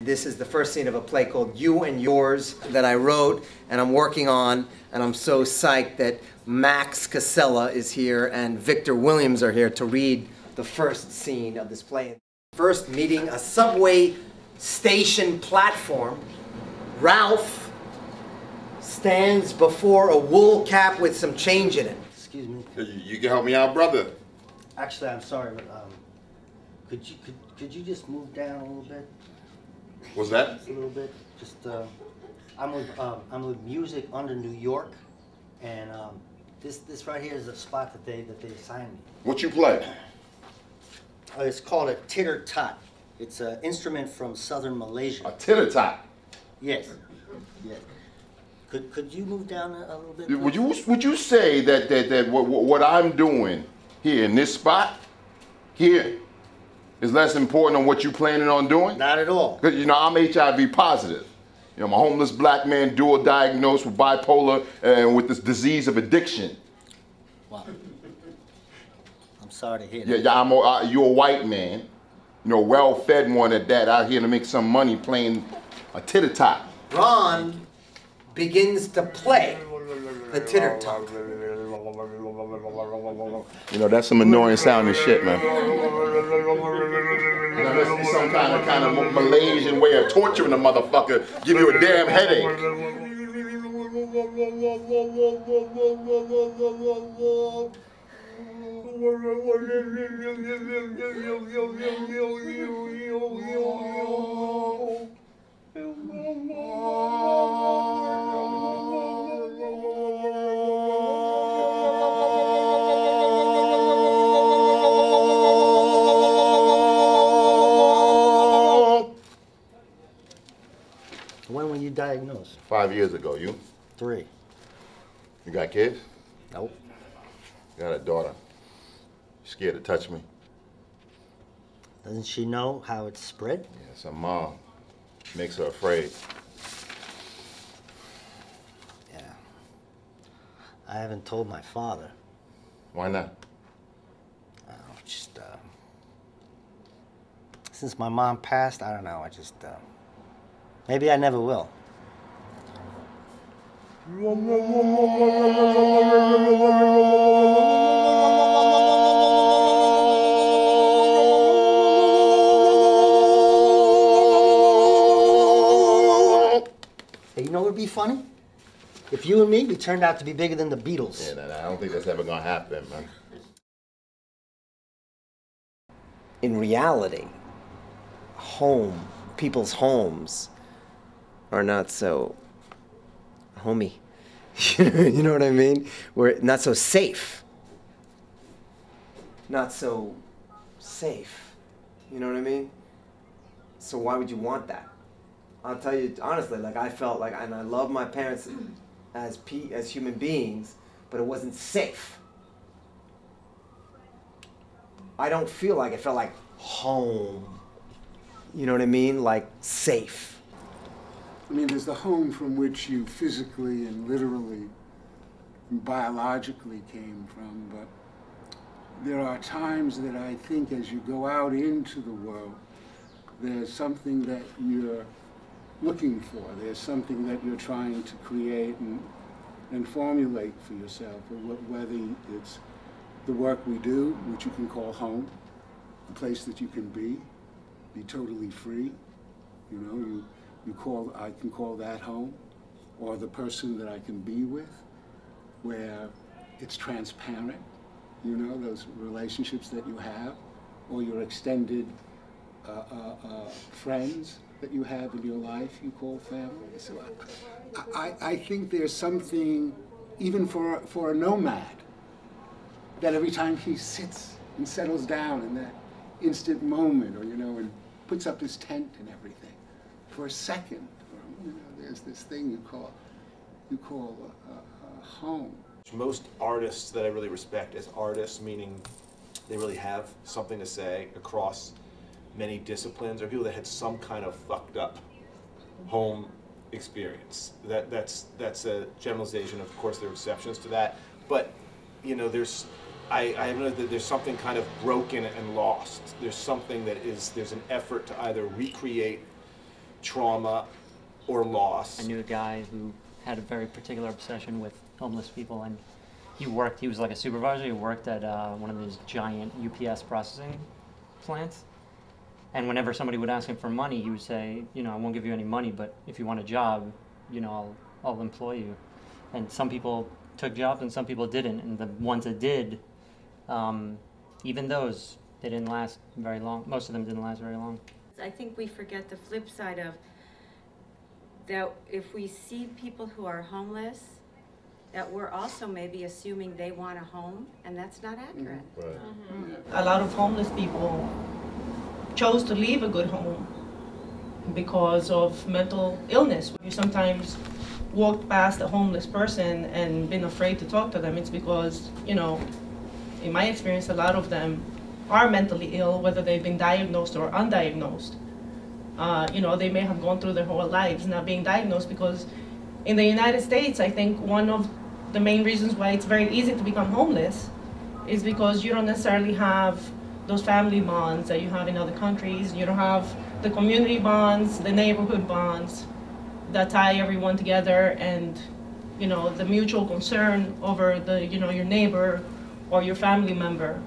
This is the first scene of a play called You and Yours that I wrote and I'm working on, and I'm so psyched that Max Casella is here and Victor Williams are here to read the first scene of this play. First meeting a subway station platform, Ralph stands before a wool cap with some change in it. Excuse me. You can help me out, brother. Actually, I'm sorry, but could you just move down a little bit? What's that? Just a little bit. Just I'm with Music Under New York, and this right here is a spot that they assigned me. What you play? It's called a titter-tot. It's an instrument from southern Malaysia. A titter-tot? Yes. Yes. Could you move down a little bit? Would you say that what I'm doing here in this spot here is less important than what you planning on doing? Not at all. Because, you know, I'm HIV positive. You know, I'm a homeless black man, dual diagnosed with bipolar and with this disease of addiction. Wow. I'm sorry to hear that. Yeah, you're a white man, you know, well-fed one at that, out here to make some money playing a titter-tot. Ron begins to play the titter-tot. You know, that's some annoying sounding shit, man. You know, that's some kind of Malaysian way of torturing a motherfucker, give you a damn headache. When were you diagnosed? 5 years ago. You? 3. You got kids? Nope. Got a daughter. Scared to touch me? Doesn't she know how it's spread? Yeah, some mom makes her afraid. Yeah. I haven't told my father. Why not? Just, since my mom passed, I don't know, maybe I never will. Hey, you know what would be funny? If you and me, we turned out to be bigger than the Beatles. Yeah, I don't think that's ever gonna happen, man. In reality, people's homes are not so homey. You know what I mean? We're not so safe. Not so safe. You know what I mean? So why would you want that? I'll tell you honestly, like I felt like, and I love my parents as human beings, but it wasn't safe. I don't feel like it felt like home. You know what I mean? Like safe. I mean, there's the home from which you physically and literally and biologically came from, but there are times that I think as you go out into the world, there's something that you're looking for. There's something that you're trying to create and formulate for yourself, whether it's the work we do, which you can call home, a place that you can be totally free. You know, I can call that home, or the person that I can be with, where it's transparent, you know, those relationships that you have, or your extended friends that you have in your life you call family. So I think there's something, even for a nomad, that every time he sits and settles down in that instant moment, or, you know, and puts up his tent and everything, for a second, you know, there's this thing you call home. Most artists that I really respect as artists, meaning they really have something to say across many disciplines, are people that had some kind of fucked up home experience. That's a generalization. Of course, there are exceptions to that, but you know, I know that there's something kind of broken and lost. There's something that there's an effort to either recreate trauma or loss. I knew a guy who had a very particular obsession with homeless people, and he was like a supervisor. He worked at one of those giant UPS processing plants. And whenever somebody would ask him for money, he would say, you know, I won't give you any money, but if you want a job, you know, I'll employ you. And some people took jobs and some people didn't. And the ones that did, even those, they didn't last very long. Most of them didn't last very long. I think we forget the flip side of that. If we see people who are homeless, that we're also maybe assuming they want a home, and that's not accurate. Right. A lot of homeless people chose to leave a good home because of mental illness. You sometimes walk past a homeless person and been afraid to talk to them. It's because, you know, in my experience, a lot of them are mentally ill, whether they've been diagnosed or undiagnosed. You know, they may have gone through their whole lives not being diagnosed, because in the United States, I think one of the main reasons why it's very easy to become homeless is because you don't necessarily have those family bonds that you have in other countries. You don't have the community bonds, the neighborhood bonds that tie everyone together, and, you know, the mutual concern over the, you know, your neighbor or your family member.